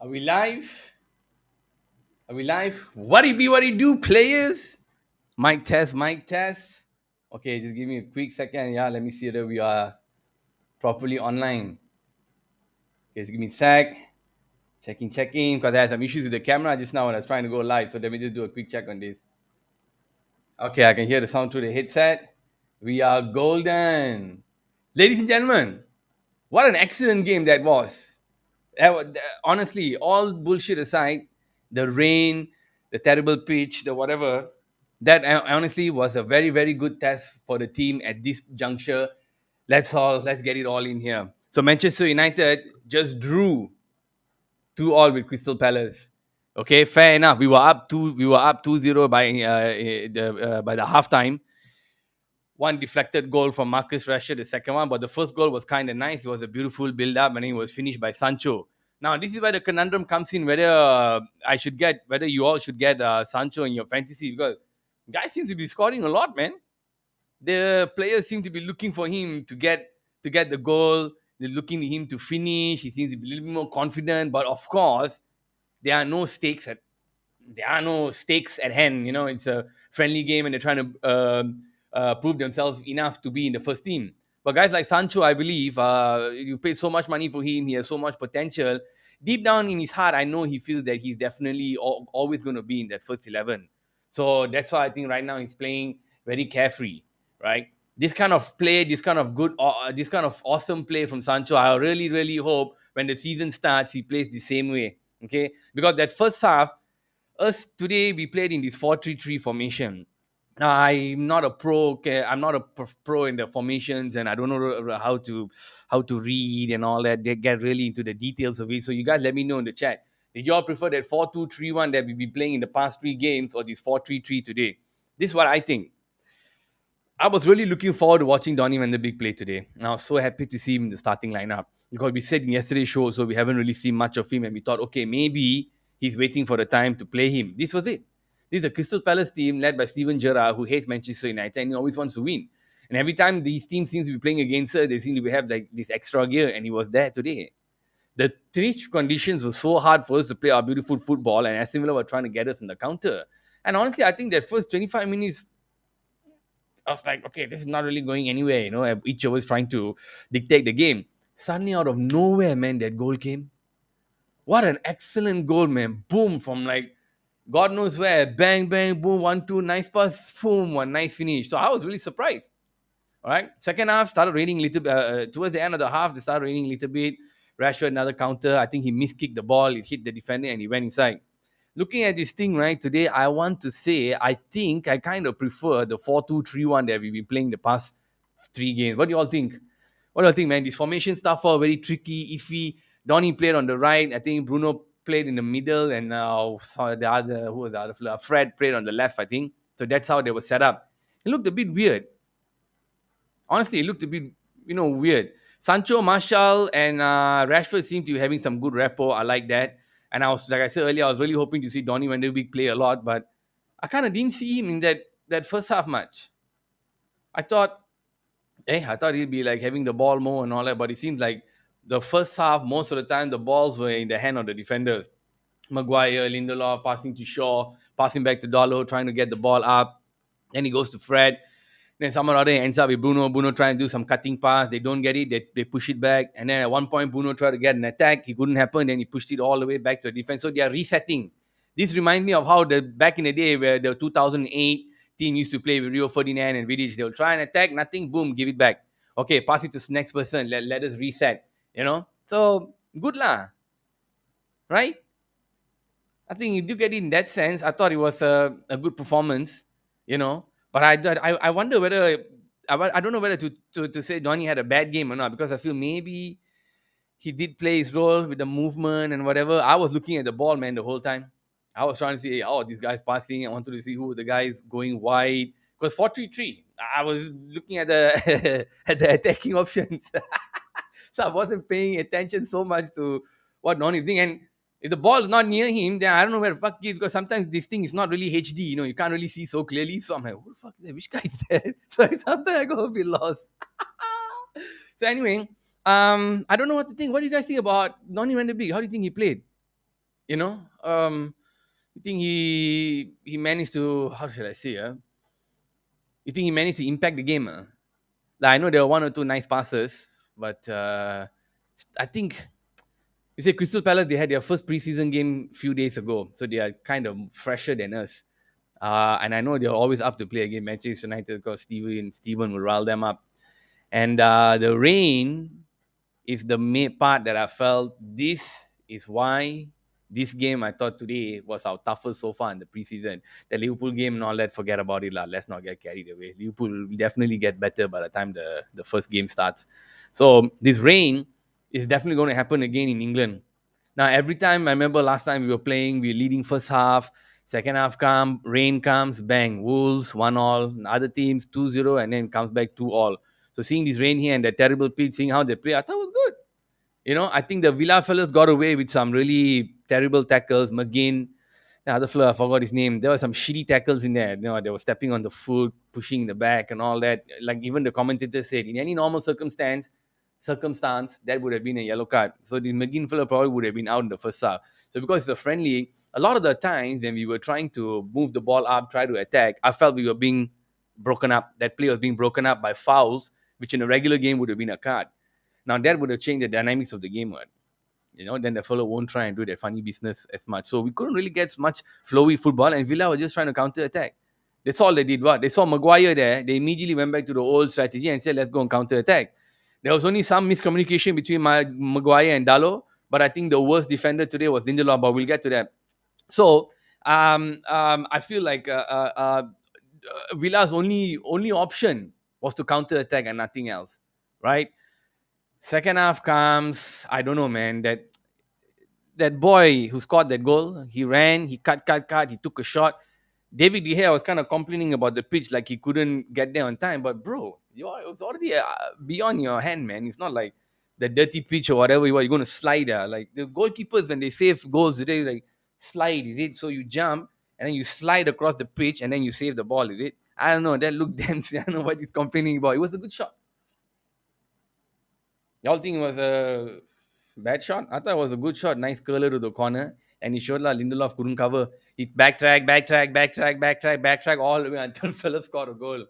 Are we live? Are we live? What it be, what it do, players? Mic test, mic test. Okay, just give me a quick second. Yeah, let me see whether we are properly online. Okay, just give me a sec. Checking, because I had some issues with the camera just now when I was trying to go live. So let me just do a quick check on this. Okay, I can hear the sound through the headset. We are golden. Ladies and gentlemen, what an excellent game that was. Honestly, all bullshit aside, the rain, the terrible pitch, the whatever, that honestly was a very, very good test for the team at this juncture. Let's get it all in here. So Manchester United just drew 2-2 with Crystal Palace. Okay, fair enough. We were up 2-0 by the halftime. One deflected goal from Marcus Rashford, the second one, but the first goal was kind of nice. It was a beautiful build up, and it was finished by Sancho. Now, this is where the conundrum comes in: whether you all should get Sancho in your fantasy, because guy seems to be scoring a lot, man. The players seem to be looking for him to get the goal. They're looking at him to finish. He seems to be a little bit more confident, but of course, there are no stakes at there are no stakes at hand. It's a friendly game, and they're trying to prove themselves enough to be in the first team. But guys like Sancho, I believe, you pay so much money for him. He has so much potential. Deep down in his heart, I know he feels that he's definitely always going to be in that first 11. So that's why I think right now he's playing very carefree, right? This kind of play, this kind of awesome play from Sancho, I really, really hope when the season starts, he plays the same way. Okay, because that first half, us today we played in this 4-3-3 formation. I'm not a pro. Okay, I'm not a pro in the formations, and I don't know how to read and all that. They get really into the details of it. So you guys let me know in the chat. Did you all prefer that 4-2-3-1 that we've been playing in the past three games, or this 4-3-3 today? This is what I think. I was really looking forward to watching Donny Van de Beek play today. And I was so happy to see him in the starting lineup, because we said in yesterday's show, so we haven't really seen much of him, and we thought, okay, maybe he's waiting for the time to play him. This was it. This is a Crystal Palace team led by Steven Gerrard, who hates Manchester United and he always wants to win. And every time these teams seem to be playing against her, they seem to have like this extra gear, and he was there today. The pitch conditions were so hard for us to play our beautiful football, and Aston Villa were trying to get us in the counter. And honestly, I think that first 25 minutes I was like, okay, this is not really going anywhere. Each of us trying to dictate the game. Suddenly, out of nowhere, man, that goal came. What an excellent goal, man. Boom, from like God knows where. Bang, bang, boom, 1-2, nice pass, boom, one nice finish. So I was really surprised. All right. Second half started raining a little towards the end of the half, they started raining a little bit. Rashford, another counter. I think he miskicked the ball. It hit the defender and he went inside. Looking at this thing right today, I want to say I think I kind of prefer the 4-2-3-1 that we've been playing the past three games. What do you all think? What do you think, man? This formation stuff are very tricky, iffy. Donny played on the right. I think Bruno played in the middle, and the other who was the other fella? Fred played on the left. I think so. That's how they were set up. It looked a bit weird. Honestly, it looked a bit weird. Sancho, Martial, and Rashford seem to be having some good rapport. I like that. And like I said earlier, I was really hoping to see Donny Van de Beek play a lot, but I kind of didn't see him in that first half much. I thought, I thought he'd be like having the ball more and all that, but it seems like the first half, most of the time, the balls were in the hand of the defenders. Maguire, Lindelof passing to Shaw, passing back to Dolo, trying to get the ball up. Then he goes to Fred. Then someone other ends up with Bruno. Bruno trying to do some cutting pass. They don't get it. They push it back. And then at one point, Bruno tried to get an attack. It couldn't happen. Then he pushed it all the way back to the defense. So they are resetting. This reminds me of how the back in the day where the 2008 team used to play with Rio Ferdinand and Vidic. They'll try and attack. Nothing. Boom. Give it back. Okay. Pass it to the next person. Let us reset. So good lah. Right? I think if you get it in that sense, I thought it was a good performance, But I wonder whether I don't know whether to say Donny had a bad game or not, because I feel maybe he did play his role with the movement and whatever. I was looking at the ball, man, the whole time. I was trying to see, this guy's passing. I wanted to see who the guys going wide. Because 4-3-3, I was looking at the at the attacking options. So I wasn't paying attention so much to what Donny doing. And if the ball is not near him, then I don't know where the fuck he is, because sometimes this thing is not really HD, you can't really see so clearly. So I'm like, who the fuck is that? Which guy is that? So sometimes I go a bit lost. So anyway, I don't know what to think. What do you guys think about Donny Van de Beek? How do you think he played? You know, you think he managed to, how should I say? You think he managed to impact the game? Like, I know there were one or two nice passes, but I think you say Crystal Palace, they had their first preseason game few days ago, so they are kind of fresher than us. And I know they're always up to play against Manchester United because Steven will rile them up. And the rain is the main part that I felt this is why this game I thought today was our toughest so far in the preseason. The Liverpool game, no, let's forget about it. Let's not get carried away. Liverpool will definitely get better by the time the first game starts. So this rain is definitely going to happen again in England. Now, every time I remember last time we were playing, we were leading first half, second half rain comes, bang, Wolves 1-all, other teams 2-0, and then comes back 2-all. So seeing this rain here and the terrible pitch, seeing how they play, I thought it was good. I think the Villa fellas got away with some really terrible tackles. McGinn, the other fella, I forgot his name. There were some shitty tackles in there. They were stepping on the foot, pushing the back, and all that. Like even the commentator said, in any normal circumstance, that would have been a yellow card. So the McGinn fella probably would have been out in the first half. So because it's a friendly, a lot of the times when we were trying to move the ball up, try to attack, I felt we were being broken up. That play was being broken up by fouls, which in a regular game would have been a card. Now that would have changed the dynamics of the game, right? Then the fellow won't try and do that funny business as much. So we couldn't really get much flowy football, and Villa was just trying to counter attack. That's all they did. What they saw Maguire there, they immediately went back to the old strategy and said, "Let's go and counter attack." There was only some miscommunication between Maguire and Dallo, but I think the worst defender today was Lindelof. But we'll get to that. So I feel like Villa's only option was to counter attack and nothing else, right? Second half comes, I don't know, man. That boy who scored that goal, he ran, he cut, he took a shot. David De Gea was kind of complaining about the pitch, like he couldn't get there on time. But bro, it was already beyond your hand, man. It's not like the dirty pitch or whatever you're going to slide. Like the goalkeepers, when they save goals, they like slide, is it? So you jump and then you slide across the pitch and then you save the ball, is it? I don't know. That looked damn. I don't know what he's complaining about. It was a good shot. Y'all think it was a bad shot? I thought it was a good shot. Nice curler to the corner. And he showed Lindelof couldn't cover. He backtrack all the way until Phillips scored a goal.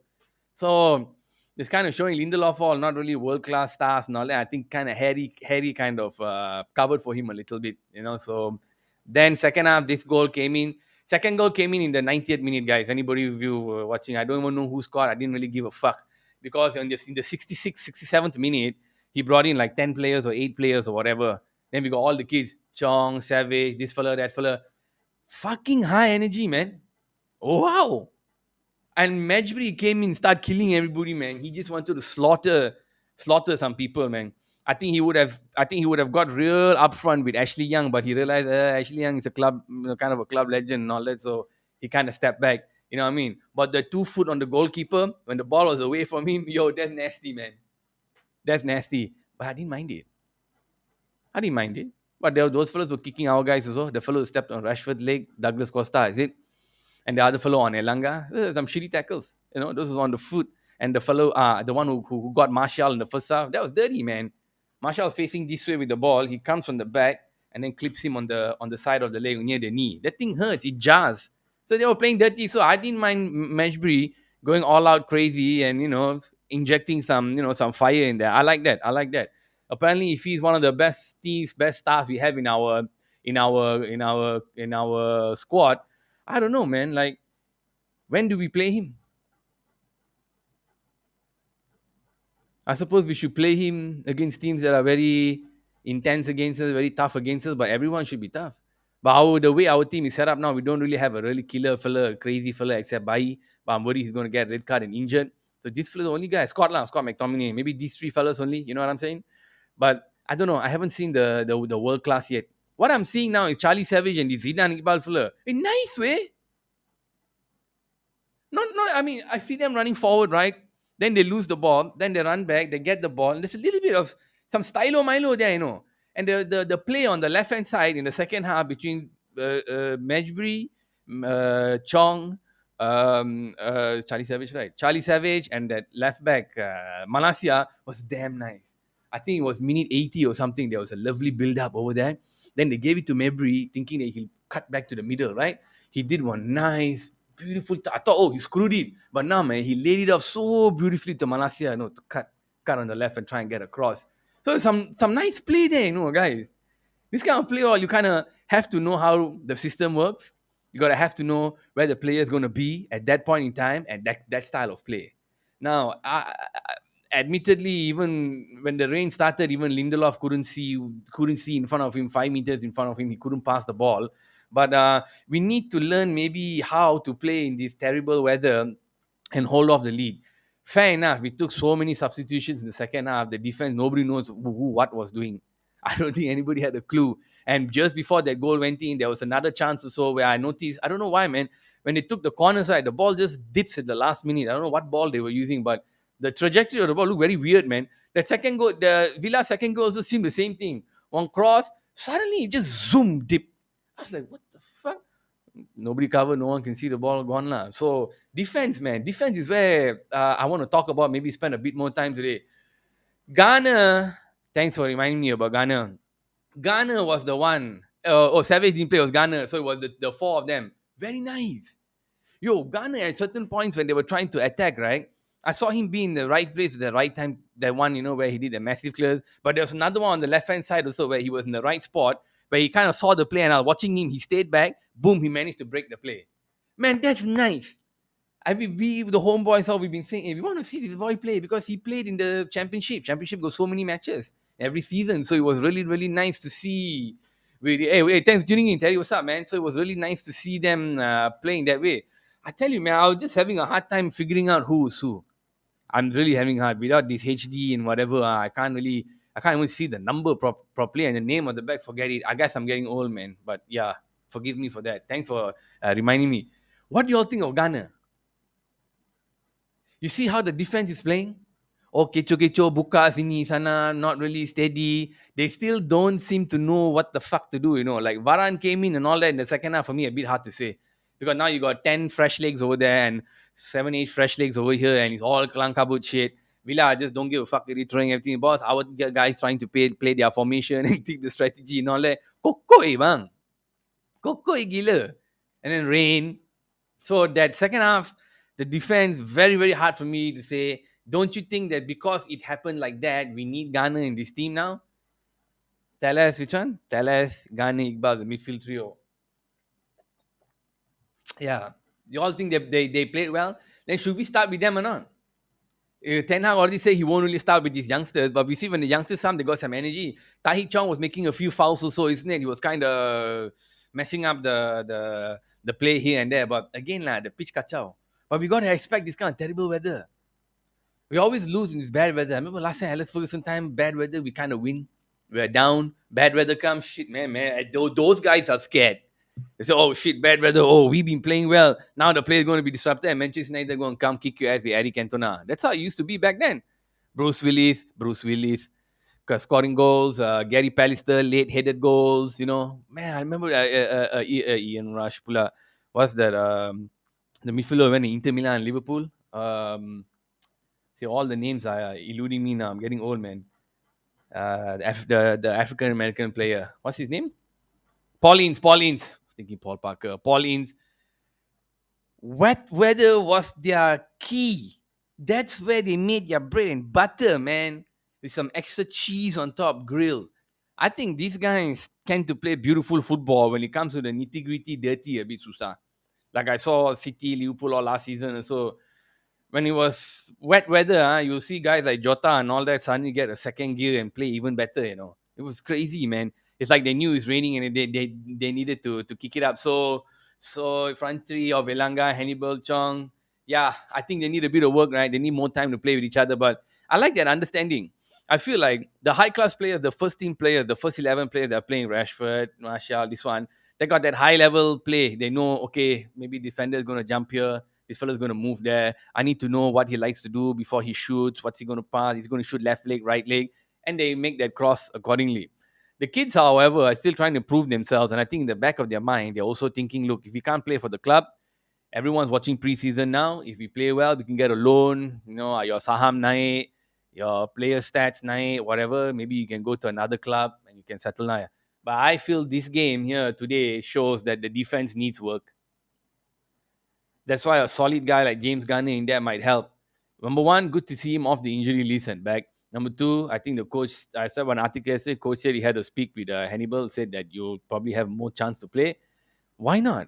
So it's kind of showing Lindelof all not really world class stars and all that. I think kind of Harry kind of covered for him a little bit. So then second half, this goal came in. Second goal came in the 90th minute, guys. Anybody of you were watching, I don't even know who scored. I didn't really give a fuck because in the 66th, 67th minute, he brought in like 10 players or 8 players or whatever. Then we got all the kids, Chong, Savage, this fella, that fella. Fucking high energy, man. Oh, wow. And Majbury came in, start killing everybody, man. He just wanted to slaughter some people, man. I think he would have got real upfront with Ashley Young, but he realized Ashley Young is a club, kind of a club legend and all that. So he kind of stepped back. You know what I mean? But the 2 foot on the goalkeeper, when the ball was away from him, that's nasty, man. That's nasty. But I didn't mind it. But those fellows were kicking our guys also. The fellow who stepped on Rashford's leg, Douglas Costa, is it? And the other fellow on Elanga. Some shitty tackles. Those was on the foot. And the fellow, the one who got Martial in the first half, that was dirty, man. Martial facing this way with the ball. He comes from the back and then clips him on the side of the leg near the knee. That thing hurts. It jars. So they were playing dirty. So I didn't mind Mashbury going all out crazy and injecting some fire in there. I like that. Apparently, if he's one of the best stars we have in our squad, I don't know, man. Like, when do we play him? I suppose we should play him against teams that are very intense against us, very tough against us, but everyone should be tough. But the way our team is set up now, we don't really have a really killer fella, crazy fella, except Bayi. But I'm worried he's going to get red card and injured. So this fella's the only guy. Scott McTominay. Maybe these 3 fellas only. You know what I'm saying? But I don't know. I haven't seen the world class yet. What I'm seeing now is Charlie Savage and the Zidane Iqbal fella. In nice way. No, I mean, I see them running forward, right? Then they lose the ball. Then they run back. They get the ball. There's a little bit of some stylo Milo there. And the play on the left hand side in the second half between Majbury, Chong, Charlie Savage, right? Charlie Savage and that left back Malasia was damn nice. I think it was minute 80 or something. There was a lovely build up over there. Then they gave it to Mabry, thinking that he'll cut back to the middle, right? He did one nice, beautiful. I thought, oh, he screwed it. But now, man, he laid it off so beautifully to Malasia, to cut on the left and try and get across. So some nice play there, guys. This kind of play, all you kind of have to know how the system works. You gotta have to know where the player is going to be at that point in time and that style of play. Now, admittedly, even when the rain started, even Lindelof couldn't see in front of him, 5 meters in front of him. He couldn't pass the ball. But we need to learn maybe how to play in this terrible weather and hold off the lead. Fair enough. We took so many substitutions in the second half. The defense, nobody knows who what was doing. I don't think anybody had a clue. And just before that goal went in, there was another chance or so where I noticed, I don't know why, man, when they took the corner side, the ball just dips at the last minute. I don't know what ball they were using, but the trajectory of the ball looked very weird, man. That second goal, the Villa second goal also seemed the same thing. One cross, suddenly it just zoom dip. I was like, what the fuck? Nobody covered, no one can see the ball gone lah. So defense, man, defense is where I want to talk about. Maybe spend a bit more time today. Ghana, thanks for reminding me about Ghana. Ghana was the one. Savage didn't play. It was Ghana, so it was the four of them. Very nice. Yo, Ghana at certain points when they were trying to attack, right? I saw him be in the right place at the right time. That one, where he did a massive clear. But there was another one on the left hand side also where he was in the right spot, where he kind of saw the play and I was watching him. He stayed back. Boom, he managed to break the play. Man, that's nice. I mean, the homeboys, how we've been saying, hey, we want to see this boy play because he played in the championship. Championship got so many matches every season. So it was really, really nice to see. Hey, thanks for tuning in. Tell you what's up, man. So it was really nice to see them playing that way. I tell you, man, I was just having a hard time figuring out who's who. I'm really having hard without this HD and whatever. I can't even see the number properly and the name of the back. Forget it. I guess I'm getting old, man. But yeah, forgive me for that. Thanks for reminding me. What do y'all think of Ghana? You see how the defense is playing? Oh, kecoh-kecoh, buka sini, sana, not really steady. They still don't seem to know what the fuck to do, Like Varane came in and all that in the second half, for me, a bit hard to say. Because now you got 10 fresh legs over there and 7, 8 fresh legs over here, and it's all klangkabut shit. Villa just don't give a fuck. They're throwing everything. Boss, our guys trying to play their formation and take the strategy and all that. Kokoi, bang. Kokoi gila. And then rain. So that second half, the defense, very, very hard for me to say. Don't you think that because it happened like that, we need Ghana in this team now? Tell us which one? Tell us Ghana, Iqbal, the midfield trio. Yeah. You all think they played well? Then should we start with them or not? Ten Hag already said he won't really start with these youngsters, but we see when the youngsters they got some energy. Tahi Chong was making a few fouls also, isn't it? He was kind of messing up the play here and there. But again, the pitch kachao. But we got to expect this kind of terrible weather. We always lose in this bad weather. I remember last time, Alex Ferguson time, bad weather, we kind of win. We're down. Bad weather comes, shit, man. Those guys are scared. They say, oh, shit, bad weather. Oh, we've been playing well. Now the play is going to be disrupted and Manchester United are going to come kick your ass with Eric Cantona. That's how it used to be back then. Bruce Willis, scoring goals. Gary Pallister, late-headed goals, Man, I remember Ian Rush pula. What's that? The midfielder went to Inter Milan and Liverpool. See, all the names are eluding me now. I'm getting old, man. The African American player. What's his name? Paulins. Thinking Paul Parker. Paulins. Wet weather was their key. That's where they made their bread and butter, man. With some extra cheese on top, grilled. I think these guys tend to play beautiful football when it comes to the nitty-gritty, dirty, a bit susah. Like I saw City, Liverpool all last season. So when it was wet weather, you'll see guys like Jota and all that suddenly get a second gear and play even better, It was crazy, man. It's like they knew it's raining and they needed to kick it up. So front three of Elanga, Hannibal, Chong. Yeah, I think they need a bit of work, right? They need more time to play with each other. But I like that understanding. I feel like the high-class players, the first team players, the first 11 players that are playing, Rashford, Martial, this one, they got that high-level play. They know, okay, maybe defender is going to jump here. This fella's going to move there. I need to know what he likes to do before he shoots. What's he going to pass? He's going to shoot left leg, right leg. And they make that cross accordingly. The kids, however, are still trying to prove themselves. And I think in the back of their mind, they're also thinking, look, if we can't play for the club, everyone's watching preseason now. If we play well, we can get a loan. Your Saham naik. your player stats, night, whatever. Maybe you can go to another club and you can settle now. But I feel this game here today shows that the defense needs work. That's why a solid guy like James Garner in there might help. Number one, good to see him off the injury list and back. Number two, I think the coach, I saw one article yesterday, coach said he had to speak with Hannibal, said that you'll probably have more chance to play. Why not?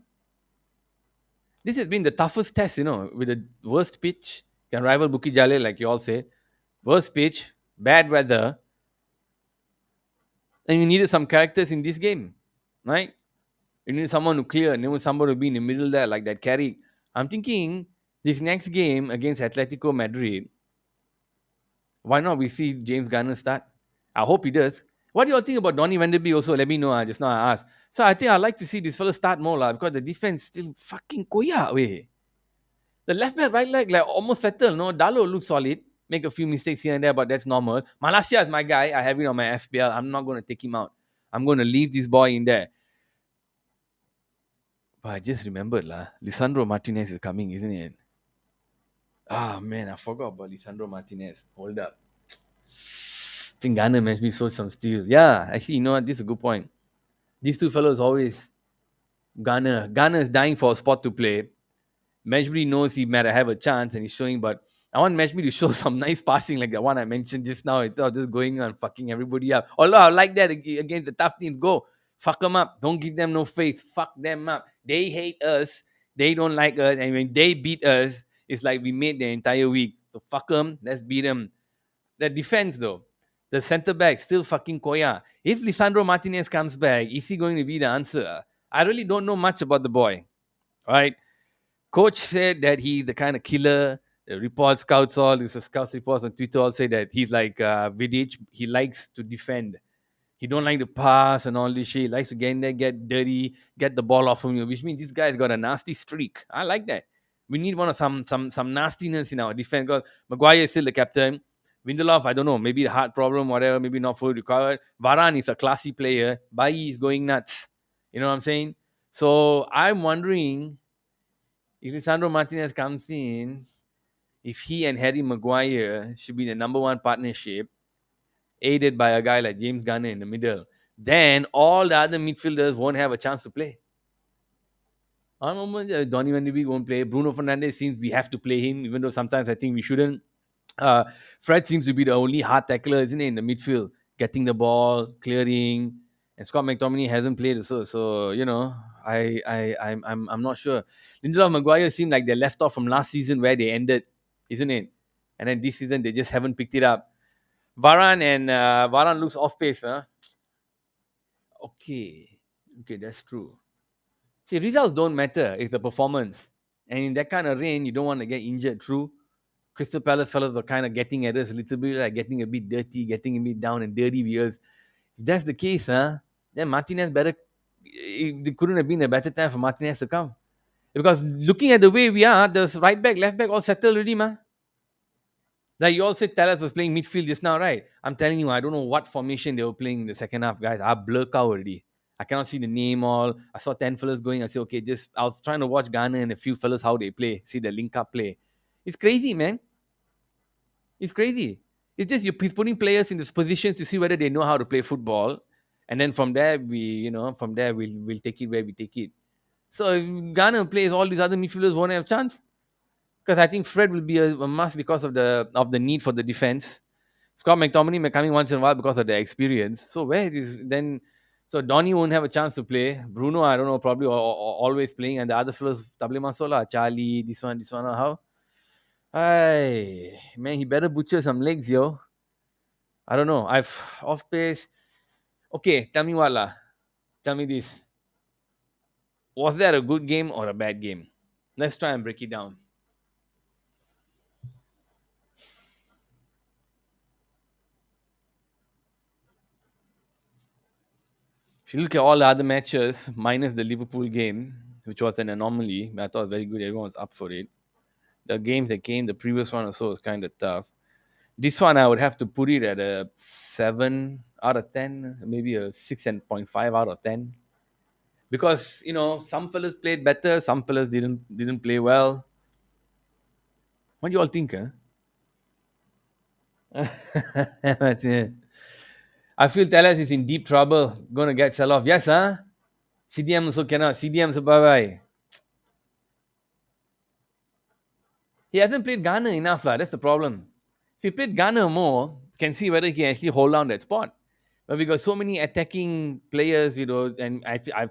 This has been the toughest test, with the worst pitch. Can rival Bukit Jalil, like you all say. Worst pitch, bad weather, and you needed some characters in this game, right? You need someone to clear, and you need someone to be in the middle there, like that carry. I'm thinking this next game against Atletico Madrid, why not we see James Garner start? I hope he does. What do you all think about Donny Van Der Beek also? Let me know. Just now I asked. So I think I'd like to see this fellow start more because the defense still fucking koya way. The left back, right leg, like almost settled. No, Dalo looks solid. Make a few mistakes here and there, but that's normal. Malasia is my guy. I have him on my FPL. I'm not going to take him out. I'm going to leave this boy in there. But I just remembered, Lisandro Martinez is coming, isn't it? Ah, man, I forgot about Lisandro Martinez. Hold up. I think Ghana must be sold some steel. Yeah, actually, you know what? This is a good point. These two fellows always Ghana. Ghana is dying for a spot to play. Meshbury knows he might have a chance and he's showing, but I want Meshbury to show some nice passing like the one I mentioned just now instead of just going and fucking everybody up. Although I like that against the tough teams. Go. Fuck them up. Don't give them no face. Fuck them up. They hate us. They don't like us. And when they beat us, it's like we made the entire week. So fuck them. Let's beat them. The defense, though, the center back still fucking Koya. If Lisandro Martinez comes back, is he going to be the answer? I really don't know much about the boy. All right. Coach said that he's the kind of killer. The reports, scouts, all this scouts reports on Twitter all say that he's like Vidic. He likes to defend. He don't like to pass and all this shit. He likes to get in there, get dirty, get the ball off from you, which means this guy's got a nasty streak. I like that. We need one of some nastiness in our defense. Because Maguire is still the captain. Lindelof, I don't know, maybe a heart problem, whatever, maybe not fully recovered. Varane is a classy player. Bailly is going nuts. You know what I'm saying? So I'm wondering if Lisandro Martinez comes in, if he and Harry Maguire should be the number one partnership, aided by a guy like James Garner in the middle, then all the other midfielders won't have a chance to play. On moment, Donny Van de Beek won't play. Bruno Fernandes seems we have to play him, even though sometimes I think we shouldn't. Uh, Fred seems to be the only hard tackler, isn't he, in the midfield, getting the ball, clearing. And Scott McTominay hasn't played, so I'm not sure. Lindelof Maguire seemed like they left off from last season where they ended, isn't it? And then this season they just haven't picked it up. Varane looks off pace, huh? Okay, that's true. See, results don't matter. It's the performance. And in that kind of rain, you don't want to get injured. True. Crystal Palace fellas are kind of getting at us a little bit, like getting a bit dirty, getting a bit down and dirty. Because if that's the case, then Martinez better. It couldn't have been a better time for Martinez to come. Because looking at the way we are, the right back, left back all settled already, man. Like you all said, Talas was playing midfield just now, right? I'm telling you, I don't know what formation they were playing in the second half, guys. I blur out already. I cannot see the name all. I saw 10 fellas going. I said, okay, I was trying to watch Ghana and a few fellas how they play, see the link up play. It's crazy, man. It's crazy. It's just you're putting players in this position to see whether they know how to play football. And then from there, we'll take it where we take it. So if Ghana plays, all these other midfielders won't have a chance. Because I think Fred will be a must because of the need for the defense. Scott McTominay may come in once in a while because of the experience. So where is then? So Donny won't have a chance to play. Bruno, I don't know, probably always playing, and the other fellows, Table Masola, Charlie, this one, how? Hey, man, he better butcher some legs, yo. I don't know. I've off pace. Okay, tell me what lah. Tell me this. Was that a good game or a bad game? Let's try and break it down. If you look at all the other matches, minus the Liverpool game, which was an anomaly, I thought very good. Everyone was up for it. The games that came, the previous one also was kind of tough. This one, I would have to put it at a 7 out of 10, maybe a 6.5 out of 10. Because, some fellas played better, some fellas didn't play well. What do you all think, huh? That's it. I feel Talas is in deep trouble. Gonna get sell off. Yes, huh? CDM also cannot. CDM so bye bye. He hasn't played Ghana enough, lah. That's the problem. If he played Ghana more, can see whether he can actually hold down that spot. But we got so many attacking players, and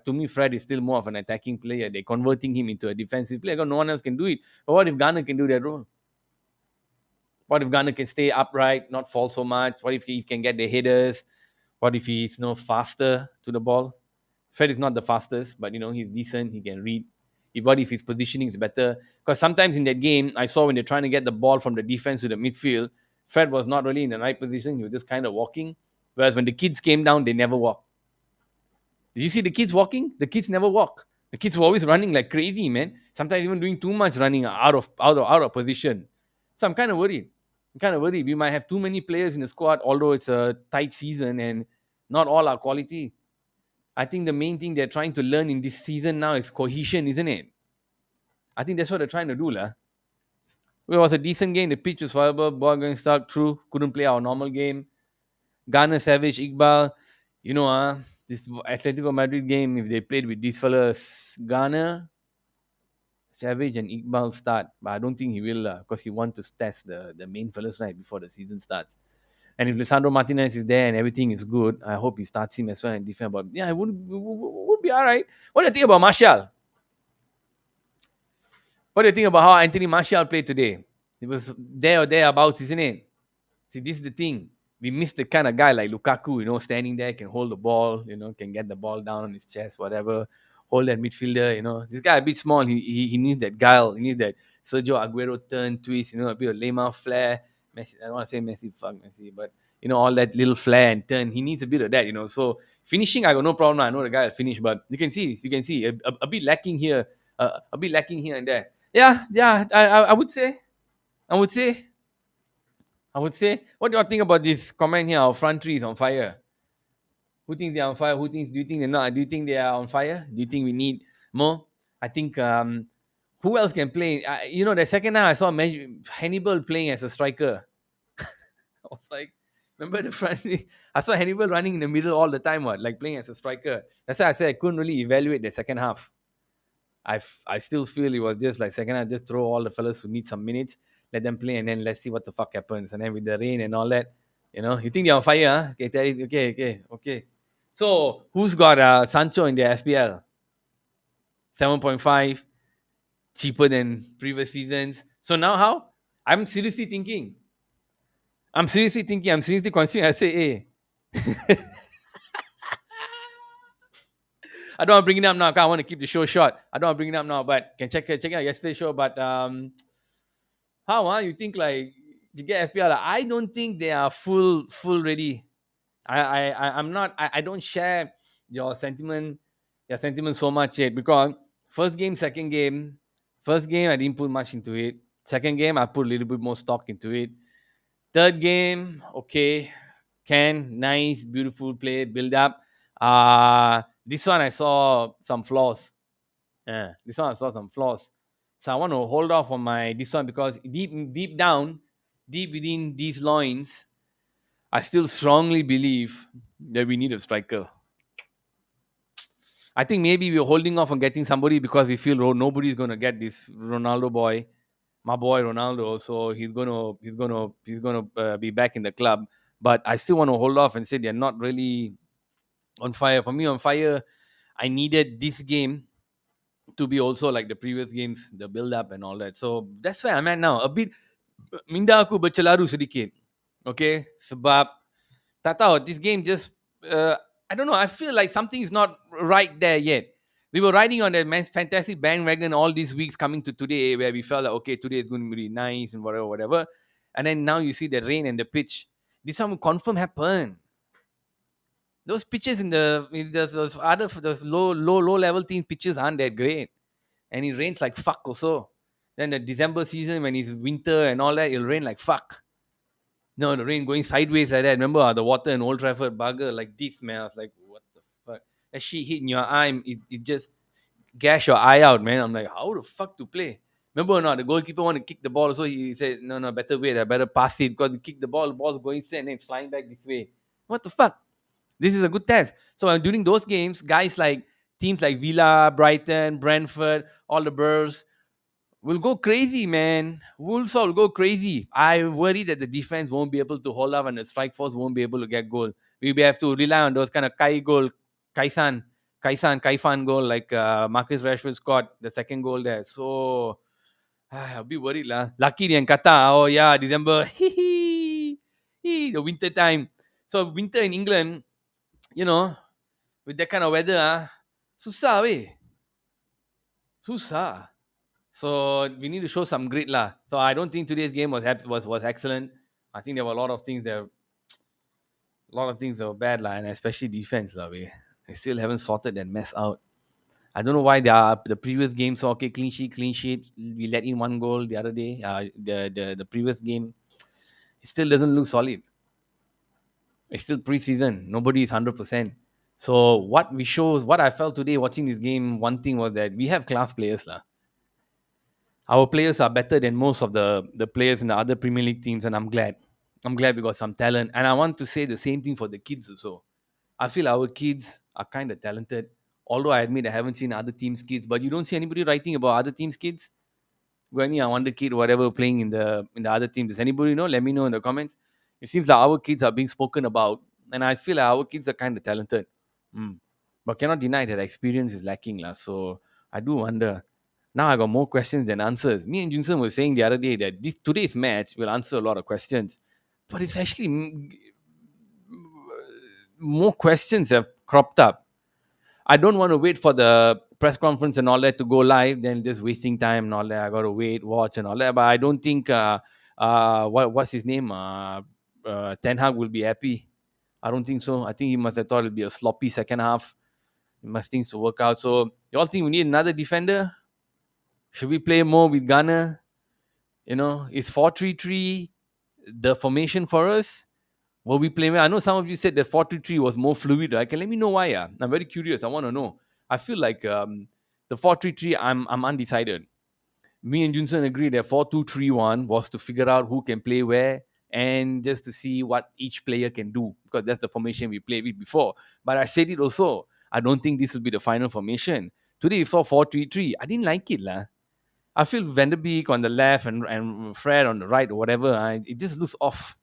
to me, Fred is still more of an attacking player. They're converting him into a defensive player. 'Cause no one else can do it. But what if Ghana can do that role? What if Ghana can stay upright, not fall so much? What if he can get the headers? What if he's faster to the ball? Fred is not the fastest, but he's decent. He can read. What if his positioning is better? Because sometimes in that game, I saw when they're trying to get the ball from the defense to the midfield, Fred was not really in the right position. He was just kind of walking. Whereas when the kids came down, they never walk. Did you see the kids walking? The kids never walk. The kids were always running like crazy, man. Sometimes even doing too much running out of position. So I'm kind of worried. We might have too many players in the squad, although it's a tight season and not all are quality. I think the main thing they're trying to learn in this season now is cohesion, isn't it? I think that's what they're trying to do, lah. It was a decent game. The pitch was viable. Ball going stuck. True. Couldn't play our normal game. Garner, Savage, Iqbal. This Atletico Madrid game, if they played with these fellas, Garner, Savage, and Iqbal start. But I don't think he will, because he wants to test the main fellas right before the season starts. And if Lisandro Martinez is there and everything is good, I hope he starts him as well and defend. But yeah, it would be all right. What do you think about Martial? What do you think about how Anthony Martial played today? It was there or thereabouts, isn't it? See, this is the thing. We miss the kind of guy like Lukaku, standing there, can hold the ball, can get the ball down on his chest, whatever. Hold that midfielder, This guy a bit small. He needs that guile. He needs that Sergio Aguero turn, twist, a bit of Lemar flair. Messi, I don't want to say Messi, fuck Messi, but all that little flair and turn. He needs a bit of that, So finishing, I got no problem. I know the guy will finish, but you can see a bit lacking here, a bit lacking here and there. Yeah, yeah. I would say, I would say. I would say, what do you think about this comment here? Our front tree is on fire. Who thinks they're on fire? Do you think they're not? Do you think they are on fire? Do you think we need more? I think who else can play? The second time I saw Hannibal playing as a striker. I was like, remember the front three? I saw Hannibal running in the middle all the time, like playing as a striker. That's why I said I couldn't really evaluate the second half. I still feel it was just like second half, just throw all the fellas who need some minutes, let them play, and then let's see what the fuck happens. And then with the rain and all that, you think they're on fire, huh? Okay, Terry, okay. So who's got Sancho in the FPL? 7.5, cheaper than previous seasons. So now how? I'm seriously thinking. I'm seriously considering. I say, hey, I don't want to bring it up now. 'Cause I want to keep the show short. I don't want to bring it up now, but can check out yesterday's show. But how you think like you get FPL? I don't think they are full ready. I'm not. I don't share your sentiment so much yet because first game, second game, first game I didn't put much into it. Second game I put a little bit more stock into it. Third game, okay, nice, beautiful play, build up. This one I saw some flaws. Yeah, this one I saw some flaws. So I want to hold off on my this one because deep down, deep within these loins, I still strongly believe that we need a striker. I think maybe we're holding off on getting somebody because we feel nobody's gonna get this Ronaldo boy, my boy Ronaldo. So he's gonna be back in the club. But I still want to hold off and say they're not really on fire. For me, on fire, I needed this game to be also like the previous games, the build up and all that. So that's where I'm at now. A bit minda aku bercelaru sedikit. Okay? Sebab tak tahu, this game just I don't know, I feel like something is not right there yet. We were riding on that man's fantastic bandwagon all these weeks coming to today where we felt like okay, today is going to be really nice and whatever. And then now you see the rain and the pitch. This one will confirm happen. Those pitches those other those low level team pitches aren't that great, and it rains like fuck also. Then the December season when it's winter and all that, it'll rain like fuck. No, the rain going sideways like that. Remember the water in Old Trafford bugger like this, man. I was like, what the fuck? That shit hit in your eye, it just gash your eye out, man. I'm like, how the fuck to play? Remember or not? The goalkeeper want to kick the ball, so he said, "No, no, better wait. I better pass it because you kick the ball's going straight and it's flying back this way." What the fuck? This is a good test. So during those games, guys like teams like Villa, Brighton, Brentford, all the Burrs will go crazy, man. Wolves will go crazy. I worry that the defense won't be able to hold up and the strike force won't be able to get goal. We will have to rely on those kind of Kaisan, Kaifan goal like Marcus Rashford scored the second goal there. So I'll be worried lah. Lucky yang kata, oh yeah, December, the winter time. So winter in England, you know, with that kind of weather, susah weh, susah. So we need to show some grit lah. So I don't think today's game was excellent. I think there were a lot of things that were bad lah, and especially defense lah. We still haven't sorted that mess out. I don't know why the previous game so okay, clean sheet, clean sheet. We let in one goal the other day. The previous game, it still doesn't look solid. It's still preseason. Nobody is 100%. So what I felt today watching this game, one thing was that we have class players lah. Our players are better than most of the players in the other Premier League teams, and I'm glad. I'm glad we got some talent, and I want to say the same thing for the kids also. I feel our kids are kind of talented. Although I admit I haven't seen other teams' kids, but you don't see anybody writing about other teams' kids. Got any wonder kid, whatever, playing in the other team? Does anybody know? Let me know in the comments. It seems like our kids are being spoken about, and I feel like our kids are kind of talented. Mm. But cannot deny that experience is lacking, lah. So I do wonder. Now I got more questions than answers. Me and Junsen were saying the other day that today's match will answer a lot of questions, but it's actually more questions have cropped up. I don't want to wait for the press conference and all that to go live, then just wasting time and all that. I got to wait, watch, and all that. But I don't think what's his name? Ten Hag will be happy. I don't think so. I think he must have thought it'll be a sloppy second half. He must things to work out. So you all think we need another defender? Should we play more with Gunner? Is 4-3-3 the formation for us? Will we play? I know some of you said that 4-3-3 was more fluid. Right? Can let me know why? Yeah, I'm very curious. I want to know. I feel like the 4-3-3. I'm undecided. Me and Junson agree that 4-2-3-1 was to figure out who can play where and just to see what each player can do because that's the formation we played with before. But I said it also. I don't think this will be the final formation. Today we saw 4-3-3. I didn't like it lah. I feel Van der Beek on the left and Fred on the right or whatever. It just looks off.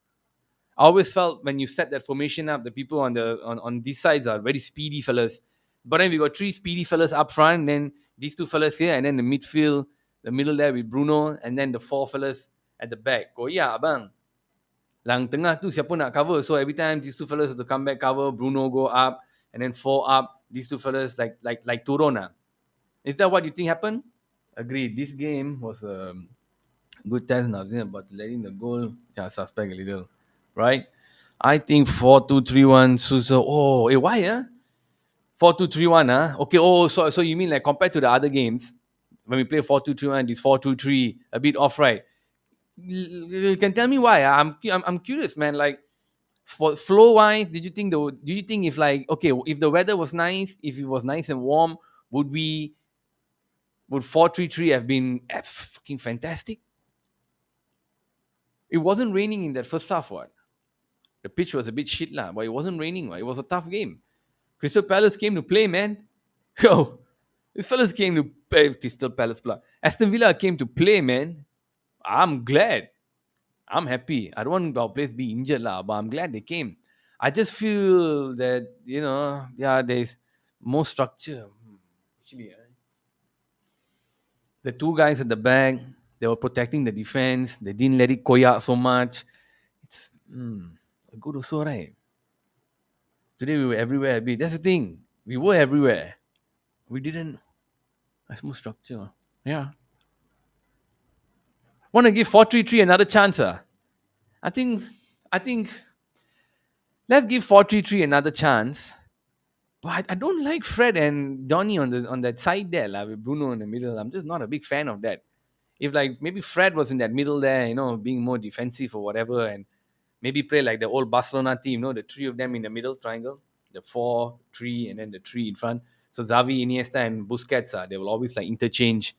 I always felt when you set that formation up, the people on these sides are very speedy fellas. But then we got three speedy fellas up front, and then these two fellas here, and then the midfield, the middle there with Bruno, and then the four fellas at the back. Oh yeah, abang. Lang tengah tu siapa nak cover? So every time these two fellas have to come back cover, Bruno go up, and then four up. These two fellas like turun ah. Is that what you think happened? Agreed. This game was a good test now, but letting the goal, yeah, suspect a little, right? I think 4-2-3-1 suits. Oh, why? 4-2-3-1. Okay. Oh, so you mean like compared to the other games when we play 4-2-3-1, this 4-2-3 a bit off, right? You can tell me why? I'm curious, man. Like for flow wise, do you think if like okay, if the weather was nice, if it was nice and warm, would 4-3-3 have been fucking fantastic? It wasn't raining in that first half, what? The pitch was a bit shit lah, but it wasn't raining. It was a tough game. Crystal Palace came to play, man. Yo, these fellas came to play. Crystal Palace. Aston Villa came to play, man. I'm glad. I'm happy. I don't want our place to be injured lah, but I'm glad they came. I just feel that yeah, there's more structure. Actually, the two guys at the back, they were protecting the defense. They didn't let it koyak so much. It's good also, right? Today we were everywhere. That's the thing. We were everywhere. We didn't. There's more structure. Yeah. Want to give 4-3-3 another chance? I think. I think. Let's give 4-3-3 another chance. But I don't like Fred and Donny on that side there, with Bruno in the middle. I'm just not a big fan of that. If like maybe Fred was in that middle there, being more defensive or whatever, and maybe play like the old Barcelona team, the three of them in the middle triangle, the 4-3, and then the three in front. So Xavi, Iniesta, and Busquets, they will always like interchange.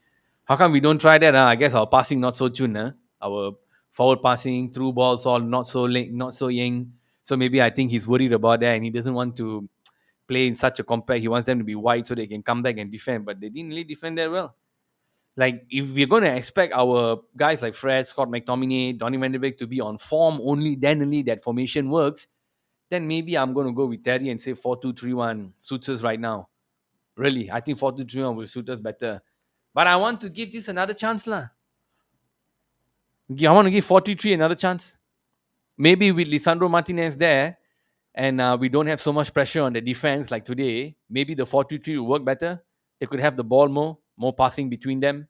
How come we don't try that? I guess our passing not so tuned. Our forward passing, through balls, all not so late, not so young. So maybe I think he's worried about that, and he doesn't want to play in such a compact. He wants them to be wide so they can come back and defend. But they didn't really defend that well. Like if we're going to expect our guys like Fred, Scott McTominay, Donny Van de Beek to be on form only, then only that formation works, then maybe I'm going to go with Terry and say 4-2-3-1 suits us right now. Really, I think 4-2-3-1 will suit us better. But I want to give this another chance, lah. I want to give 43 another chance. Maybe with Lisandro Martinez there, and we don't have so much pressure on the defense like today, maybe the 4-2-3 will work better. They could have the ball more passing between them,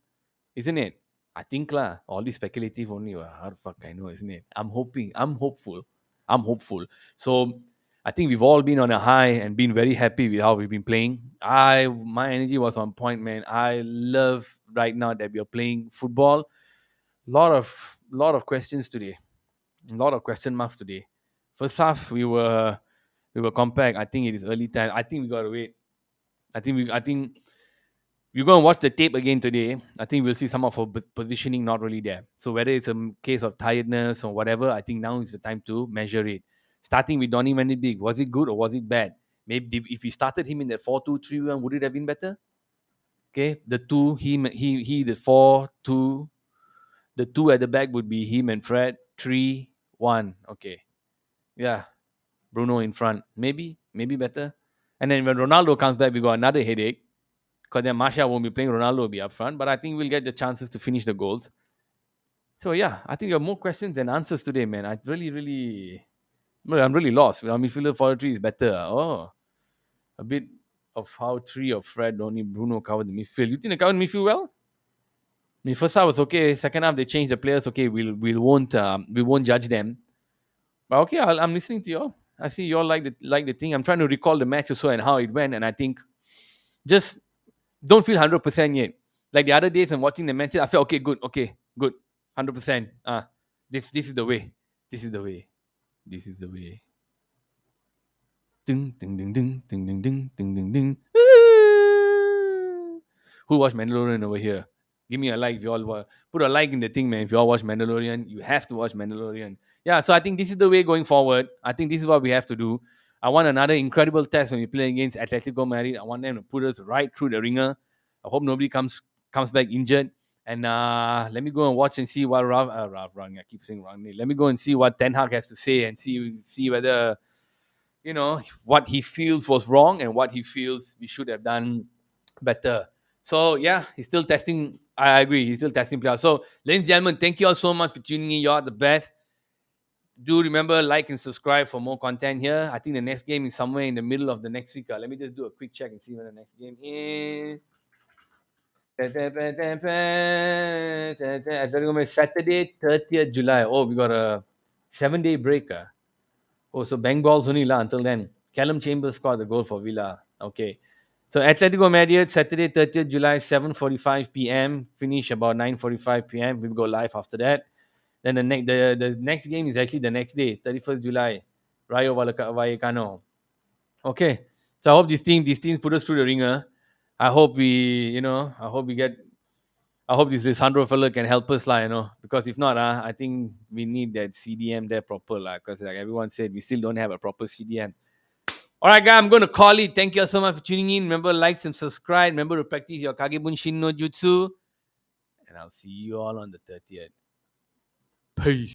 isn't it? I think lah. All this speculative only. How the fuck I know, isn't it? I'm hoping. I'm hopeful. I'm hopeful. So I think we've all been on a high and been very happy with how we've been playing. My energy was on point, man. I love right now that we are playing football. Lot of questions today. A lot of question marks today. First half we were compact. I think it is early time. I think we gotta wait. I think we're going to watch the tape again today. I think we'll see some of our positioning not really there. So whether it's a case of tiredness or whatever, I think now is the time to measure it. Starting with Donny Van de Beek, was it good or was it bad? Maybe if we started him in that 4-2-3-1, would it have been better? Okay, the two he the 4-2, the two at the back would be him and Fred 3-1. Okay, yeah, Bruno in front, maybe better. And then when Ronaldo comes back, we got another headache because then Masha won't be playing, Ronaldo will be up front. But I think we'll get the chances to finish the goals. So yeah, I think you have more questions than answers today, man. I'm really lost. Our midfielder for three is better. Oh, a bit of how three of Fred, only Bruno covered the midfield. You think they covered the midfield well? I mean, first half was okay. Second half they changed the players. Okay, we won't judge them. But okay, I'm listening to you all. I see you all like the thing. I'm trying to recall the match also and how it went, and I think just don't feel 100% yet. Like the other days, I'm watching the matches. I felt okay, good, 100%. This is the way. This is the way. This is the way. Ding ding ding ding ding ding ding ding ding ding. Who watched Mandalorian over here? Give me a like if you all put a like in the thing, man. If you all watch Mandalorian, you have to watch Mandalorian. Yeah, so I think this is the way going forward. I think this is what we have to do. I want another incredible test when we play against Atletico Madrid. I want them to put us right through the ringer. I hope nobody comes back injured. And let me go and watch and see what I keep saying wrong. Let me go and see what Ten Hag has to say and see whether what he feels was wrong and what he feels we should have done better. So yeah, he's still testing. I agree, he's still testing players. So ladies and gentlemen, thank you all so much for tuning in. You are the best. Do remember, like and subscribe for more content here. I think the next game is somewhere in the middle of the next week. Let me just do a quick check and see when the next game is. Saturday, 30th July. Oh, we got a 7-day break. Oh, so bang balls only lah until then. Callum Chambers scored the goal for Villa. Okay. So Atletico Madrid, Saturday, 30th July, 7:45 p.m. Finish about 9:45 p.m. We'll go live after that. Then the next game is actually the next day, 31st July, Rayo Vallecano. Okay. So I hope these teams put us through the ringer. I hope I hope this Sandro fella can help us, because if not, I think we need that CDM there proper, because like everyone said, we still don't have a proper CDM. All right, guys, I'm going to call it. Thank you all so much for tuning in. Remember, likes and subscribe. Remember to practice your Kagebun Shin no Jutsu. And I'll see you all on the 30th. Peace.